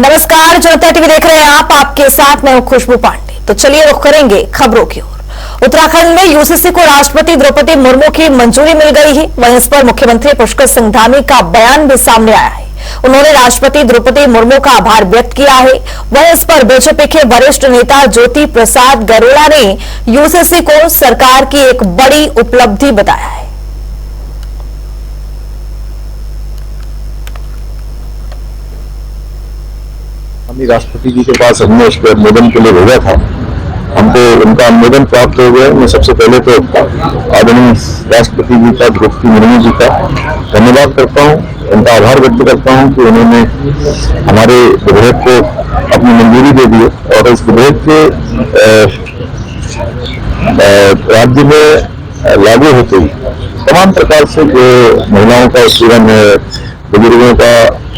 नमस्कार, जनता टीवी देख रहे हैं आप। आपके साथ मैं हूं खुशबू पांडे। तो चलिए रुख करेंगे खबरों की ओर। उत्तराखंड में यूसीसी को राष्ट्रपति द्रौपदी मुर्मू की मंजूरी मिल गई है। वहीं इस पर मुख्यमंत्री पुष्कर सिंह धामी का बयान भी सामने आया है। उन्होंने राष्ट्रपति द्रौपदी मुर्मू का आभार व्यक्त किया है। वहीं इस पर बीजेपी के वरिष्ठ नेता ज्योति प्रसाद गरोड़ा ने यूसीसी को सरकार की एक बड़ी उपलब्धि बताया है। राष्ट्रपति जी के पास हमने उसको अनुमोदन के लिए भेजा था। हमको उनका अनुमोदन प्राप्त हो गया। मैं सबसे पहले तो आदरणीय राष्ट्रपति जी का, द्रौपदी मुर्मू जी का धन्यवाद करता हूँ, उनका आभार व्यक्त करता हूँ कि उन्होंने हमारे विधेयक को अपनी मंजूरी दे दी और इस विधेयक के राज्य में लागू होते ही तमाम प्रकार से जो महिलाओं का उत्पीड़न है, बुजुर्गों का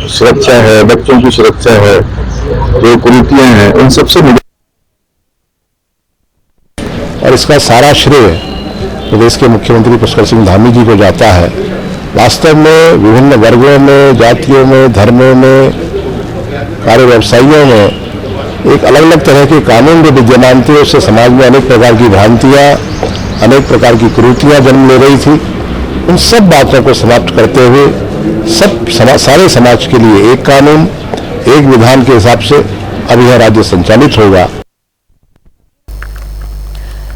सुरक्षा है, बच्चों की सुरक्षा है, जो कुरीतियां हैं, उन सबसे और इसका सारा श्रेय प्रदेश के मुख्यमंत्री पुष्कर सिंह धामी जी को जाता है। वास्तव में विभिन्न वर्गों में, जातियों में, धर्मों में, कार्य व्यवसायियों में एक अलग अलग तरह के कानून जो विद्यमान थे, उससे समाज में अनेक प्रकार की भ्रांतियां, अनेक प्रकार की कुरीतियां जन्म ले रही थी। उन सब बातों को समाप्त करते हुए सारे समाज के लिए एक कानून, एक विधान के हिसाब से अब यह राज्य संचालित होगा।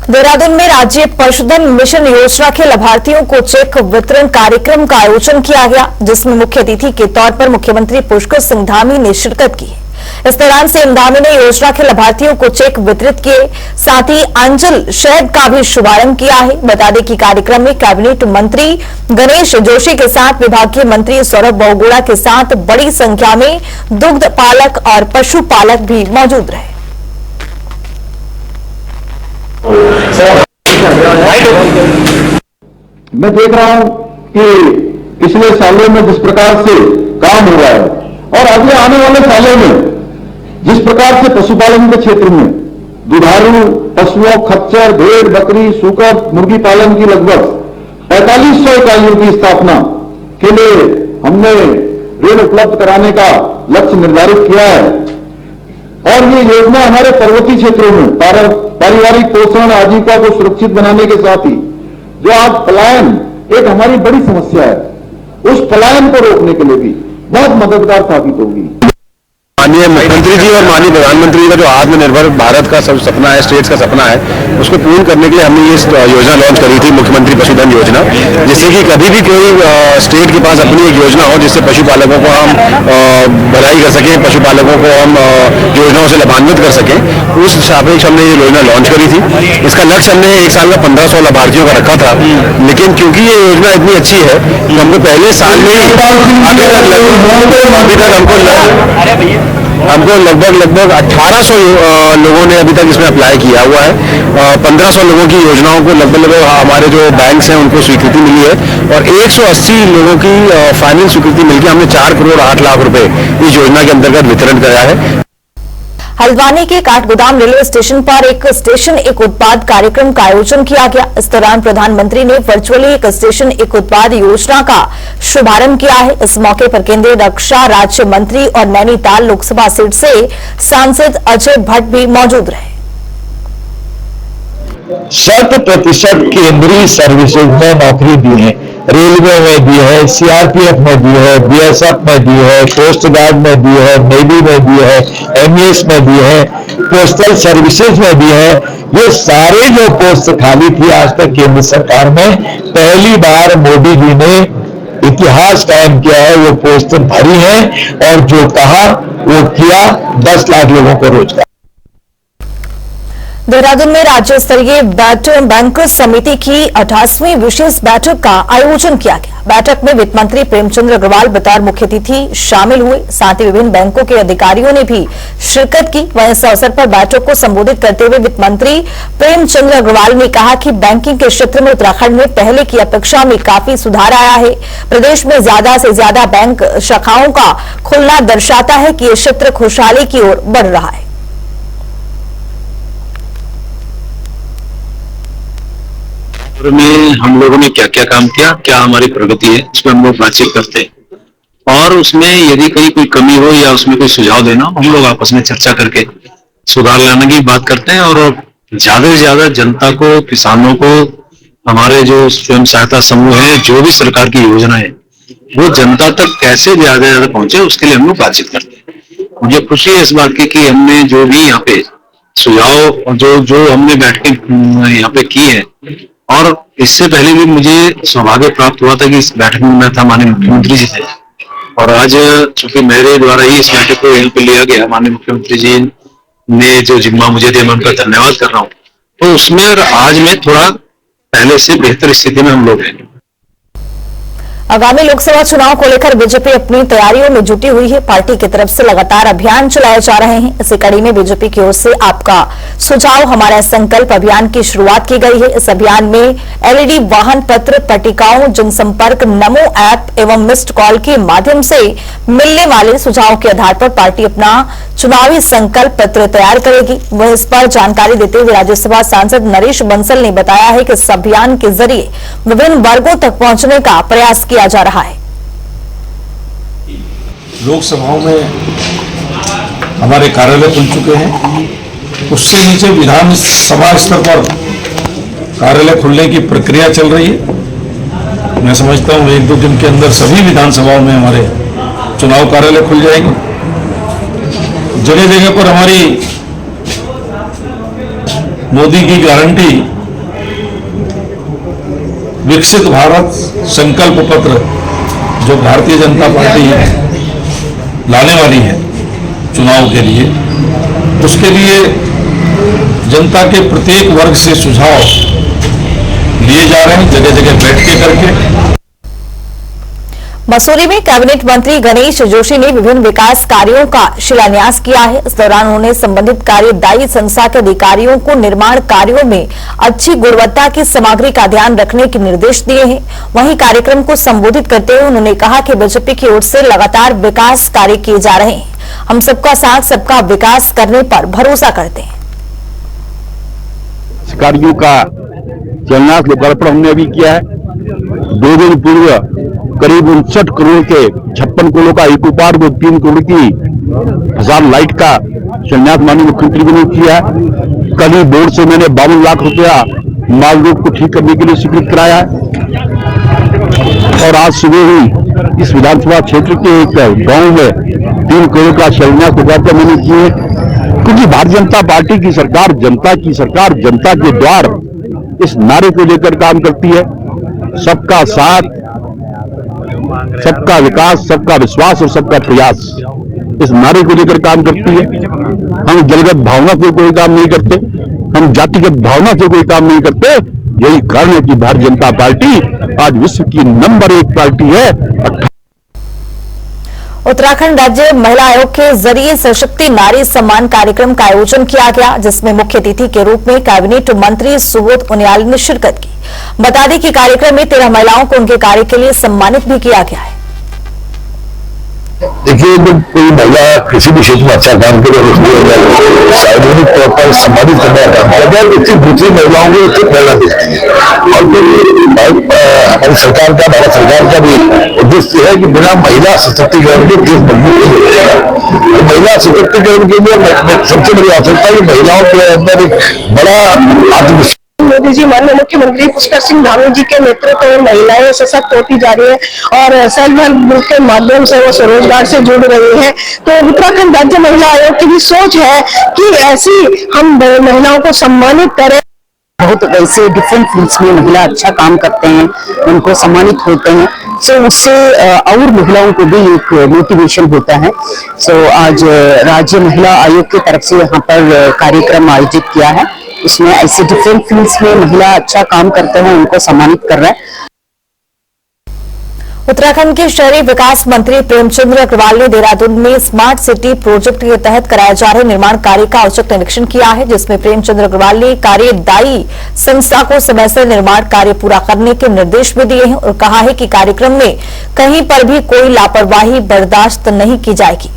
देहरादून में राज्य पशुधन मिशन योजना के लाभार्थियों को चेक वितरण कार्यक्रम का आयोजन किया गया, जिसमें मुख्य अतिथि के तौर पर मुख्यमंत्री पुष्कर सिंह धामी ने शिरकत की। इस दौरान सीएम धामी ने योजना के लाभार्थियों को चेक वितरित किए, साथ ही अंजल शहद का भी शुभारंभ किया है। बता दें कि कार्यक्रम में कैबिनेट मंत्री गणेश जोशी के साथ विभागीय मंत्री सौरभ बहुगुणा के साथ बड़ी संख्या में दुग्ध पालक और पशुपालक भी मौजूद रहे। मैं देख रहा हूं कि पिछले सालों में जिस प्रकार से काम हुआ है और अगले आने वाले सालों में जिस प्रकार से पशुपालन के क्षेत्र में दुधारू पशुओं, खच्चर, भेड़, बकरी, सूकर, मुर्गी पालन की लगभग 4500 इकाइयों की स्थापना के लिए हमने ऋण उपलब्ध कराने का लक्ष्य निर्धारित किया है। और ये योजना हमारे पर्वतीय क्षेत्रों में पारिवारिक पोषण आजीविका को सुरक्षित बनाने के साथ ही जो आज पलायन एक हमारी बड़ी समस्या है, उस पलायन को रोकने के लिए भी बहुत मददगार साबित होगी। माननीय मुख्यमंत्री जी और माननीय प्रधानमंत्री जी का जो आत्मनिर्भर भारत का सब सपना है, स्टेट्स का सपना है, उसको पूर्ण करने के लिए हमने ये योजना लॉन्च करी थी, मुख्यमंत्री पशुधन योजना, जिससे कि कभी भी कोई स्टेट के पास अपनी एक योजना हो जिससे पशुपालकों को हम भलाई कर सकें, पशुपालकों को हम योजनाओं से लाभान्वित कर सकें। उस सापेक्ष हमने ये योजना लॉन्च करी थी। इसका लक्ष्य हमने एक साल में 1500 लाभार्थियों का रखा था, लेकिन क्योंकि ये योजना इतनी अच्छी है कि हमको पहले साल में हमको लगभग 1800 लोगों ने अभी तक इसमें अप्लाई किया हुआ है। 1500 लोगों की योजनाओं को लगभग हमारे जो बैंक्स हैं उनको स्वीकृति मिली है और 180 लोगों की फाइनल स्वीकृति मिलकर हमने 4 करोड़ 8 लाख रुपए इस योजना के अंतर्गत वितरण कराया है। हल्द्वानी के काठगोदाम रेलवे स्टेशन पर एक स्टेशन एक उत्पाद कार्यक्रम का आयोजन किया गया। इस दौरान प्रधानमंत्री ने वर्चुअली एक स्टेशन एक उत्पाद योजना का शुभारंभ किया है। इस मौके पर केंद्रीय रक्षा राज्य मंत्री और नैनीताल लोकसभा सीट से सांसद अजय भट्ट भी मौजूद रहे। 100% केंद्रीय सर्विसेज में नौकरी दी है, रेलवे में दी है, सीआरपीएफ में दी है, बीएसएफ में दी है, कोस्ट गार्ड में दी है, नेवी में दी है, एमईएस में दी है, पोस्टल सर्विसेज में दी है। ये सारे जो पोस्ट खाली थी आज तक केंद्र सरकार में पहली बार मोदी जी ने इतिहास कायम किया है, वो पोस्ट भरी है और जो कहा वो किया। 10 लाख लोगों को रोजगार। देहरादून में राज्य स्तरीय बैंकर्स समिति की 28वीं विशेष बैठक का आयोजन किया गया। बैठक में वित्त मंत्री प्रेमचंद्र अग्रवाल बतौर मुख्य अतिथि शामिल हुए, साथ ही विभिन्न बैंकों के अधिकारियों ने भी शिरकत की। वहीं इस अवसर पर बैठक को संबोधित करते हुए वित्त मंत्री प्रेमचंद्र अग्रवाल ने कहा कि बैंकिंग के क्षेत्र में उत्तराखंड में पहले की अपेक्षा में काफी सुधार आया है। प्रदेश में ज्यादा से ज्यादा बैंक शाखाओं का खुलना दर्शाता है कि यह क्षेत्र खुशहाली की ओर बढ़ रहा है। में हम लोगों ने क्या क्या काम किया, क्या हमारी प्रगति है, इस पर हम लोग बातचीत करते हैं। और उसमें यदि कहीं कोई कमी हो या उसमें कोई सुझाव देना, हम लोग आपस में चर्चा करके सुधार लाने की बात करते हैं। और ज्यादा से ज्यादा जनता को, किसानों को, हमारे जो स्वयं सहायता समूह है, जो भी सरकार की योजनाएं वो जनता तक कैसे ज्यादा से ज्यादा पहुंचे, उसके लिए हम लोग बातचीत करते हैं। मुझे खुशी है इस बात की कि हमने जो भी यहाँ पे सुझाव और जो हमने बैठकें यहाँ पे की है, और इससे पहले भी मुझे सौभाग्य प्राप्त हुआ था कि इस बैठक में मैं था, माननीय मुख्यमंत्री जी थे, और आज चूंकि मेरे द्वारा ही इस बैठक को यहाँ पे लिया गया, माननीय मुख्यमंत्री जी ने जो जिम्मा मुझे दिया, मैं उनका धन्यवाद कर रहा हूँ। तो उसमें और आज में थोड़ा पहले से बेहतर स्थिति में हम लोग हैं। आगामी लोकसभा चुनाव को लेकर बीजेपी अपनी तैयारियों में जुटी हुई है। पार्टी की तरफ से लगातार अभियान चलाए जा रहे हैं। इसी कड़ी में बीजेपी की ओर से आपका सुझाव हमारा संकल्प अभियान की शुरुआत की गई है। इस अभियान में एलईडी वाहन पत्र, पट्टिकाओं, जनसंपर्क, नमो ऐप एवं मिस्ड कॉल के माध्यम से मिलने वाले सुझाव के आधार पर पार्टी अपना चुनावी संकल्प पत्र तैयार करेगी। वह इस पर जानकारी देते हुए राज्यसभा सांसद नरेश बंसल ने बताया है कि इस अभियान के जरिए विभिन्न वर्गों तक पहुंचने का प्रयास किया जा रहा है। लोकसभाओं में हमारे कार्यालय खुल चुके हैं, उससे नीचे विधानसभा स्तर पर कार्यालय खुलने की प्रक्रिया चल रही है। मैं समझता हूं 1-2 दिन के अंदर सभी विधानसभाओं में हमारे चुनाव कार्यालय खुल जाएंगे। जगह जगह पर हमारी मोदी की गारंटी विकसित भारत संकल्प पत्र जो भारतीय जनता पार्टी लाने वाली है चुनाव के लिए, उसके लिए जनता के प्रत्येक वर्ग से सुझाव लिए जा रहे हैं, जगह जगह बैठकें करके। मसूरी में कैबिनेट मंत्री गणेश जोशी ने विभिन्न विकास कार्यों का शिलान्यास किया है। इस दौरान उन्होंने संबंधित कार्यदायी संस्था के अधिकारियों को निर्माण कार्यों में अच्छी गुणवत्ता की सामग्री का ध्यान रखने के निर्देश दिए हैं। वहीं कार्यक्रम को संबोधित करते हुए उन्होंने कहा कि बीजेपी की ओर से लगातार विकास कार्य किए जा रहे हैं। हम सबका साथ, सबका विकास करने पर भरोसा करते हैं। कार्यों का शिलान्यास लोकार्पण हमने अभी किया है। 2 दिन पूर्व करीब 59 करोड़ के 56 करोड़ का इकोपार्क और 3 करोड़ की हजार लाइट का शिलान्यास माननीय मुख्यमंत्री जी ने किया है। कल ही बोर्ड से मैंने 52 लाख रुपया माल रोड को ठीक करने के लिए स्वीकृत कराया है। और आज सुबह ही इस विधानसभा क्षेत्र के एक गांव में 3 करोड़ का शिलान्यास उद्घाटन मैंने किए हैं। क्योंकि भारतीय जनता पार्टी की सरकार, जनता की सरकार, जनता के द्वार, इस नारे को लेकर काम करती है। सबका साथ, सबका विकास, सबका विश्वास और सबका प्रयास, इस नारे को लेकर काम करती है। हम जलगत भावना से कोई काम नहीं करते, हम जातिगत भावना से कोई काम नहीं करते। यही कारण है कि भारतीय जनता पार्टी आज विश्व की नंबर 1 पार्टी है। उत्तराखंड राज्य महिला आयोग के जरिए सशक्ति नारी सम्मान कार्यक्रम का आयोजन किया गया, जिसमें मुख्य अतिथि के रूप में कैबिनेट मंत्री सुबोध उनियाल ने शिरकत की। बता दें कि कार्यक्रम में 13 महिलाओं को उनके कार्य के लिए सम्मानित भी किया गया है। देखिए, जब कोई महिला किसी भी क्षेत्र में अच्छा काम करे उसको सार्वजनिक तौर पर सम्मानित करने का काम किया जाए, इससे दूसरी महिलाओं को उससे प्रेरणा मिलती है। और हमारी सरकार का, भारत सरकार का भी उद्देश्य है कि बिना महिला सशक्तिकरण के देश मजबूत नहीं होगा। महिला सशक्तिकरण के लिए सबसे बड़ी आवश्यकता है कि महिलाओं के अंदर एक बड़ा आत्मविश्वास। मोदी जी, माननीय मुख्यमंत्री पुष्कर सिंह धामी जी के नेतृत्व में महिलाएं सशक्त होती जा रही है और सेल्फ हेल्प ग्रुप के माध्यम से वो स्वरोजगार से जुड़ रही है। तो उत्तराखंड राज्य महिला आयोग की भी सोच है कि ऐसी हम महिलाओं को सम्मानित करें। बहुत ऐसे डिफरेंट फील्ड्स में महिला अच्छा काम करते हैं, उनको सम्मानित होते हैं। सो उससे और महिलाओं को भी एक मोटिवेशन होता है। सो आज राज्य महिला आयोग की तरफ से यहाँ पर कार्यक्रम आयोजित किया है। उसमें ऐसे डिफरेंट फील्ड्स में महिला अच्छा काम करते हैं, उनको सम्मानित कर रहा है। उत्तराखंड के शहरी विकास मंत्री प्रेमचंद्र अग्रवाल ने देहरादून में स्मार्ट सिटी प्रोजेक्ट के तहत कराए जा रहे निर्माण कार्य का औचक निरीक्षण किया है, जिसमें प्रेमचंद्र अग्रवाल ने कार्यदायी संस्था को समय से निर्माण कार्य पूरा करने के निर्देश भी दिए हैं और कहा है कि कार्यक्रम में कहीं पर भी कोई लापरवाही बर्दाश्त नहीं की जाएगी।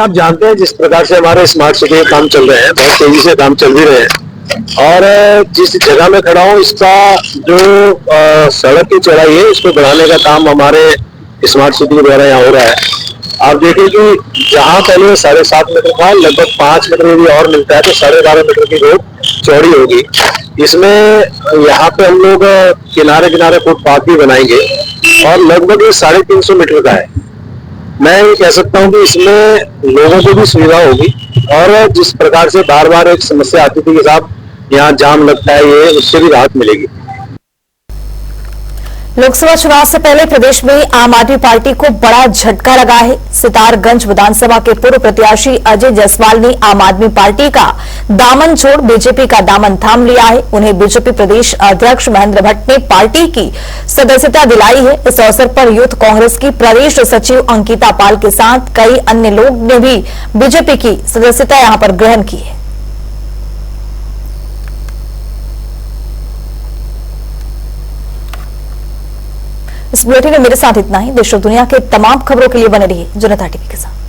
आप जानते हैं जिस प्रकार से हमारे स्मार्ट सिटी के काम चल रहे हैं, बहुत तेजी से काम चल भी रहे हैं और जिस जगह में खड़ा हूँ इसका जो सड़क की चौड़ाई है इसको बढ़ाने का काम हमारे स्मार्ट सिटी के द्वारा यहाँ हो रहा है। आप देखिए कि जहाँ पहले 7.5 मीटर था, लगभग 5 मीटर यदि और मिलता है तो 12.5 मीटर की रोड चौड़ी होगी। इसमें यहाँ पे हम लोग किनारे किनारे फुटपाथ भी बनाएंगे और लगभग ये 350 मीटर का है। मैं ये कह सकता हूँ कि इसमें लोगों को भी सुविधा होगी और जिस प्रकार से बार बार एक समस्या आती थी कि साहब यहाँ जाम लगता है, ये उससे भी राहत मिलेगी। लोकसभा चुनाव से पहले प्रदेश में आम आदमी पार्टी को बड़ा झटका लगा है। सितारगंज विधानसभा के पूर्व प्रत्याशी अजय जायसवाल ने आम आदमी पार्टी का दामन छोड़ बीजेपी का दामन थाम लिया है। उन्हें बीजेपी प्रदेश अध्यक्ष महेंद्र भट्ट ने पार्टी की सदस्यता दिलाई है। इस अवसर पर यूथ कांग्रेस की प्रदेश सचिव अंकिता पाल के साथ कई अन्य लोग ने भी बीजेपी की सदस्यता यहां पर ग्रहण की है। इस बुलेटिन में मेरे साथ इतना ही। देश और दुनिया के तमाम खबरों के लिए बने रहिए जनता टीवी के साथ।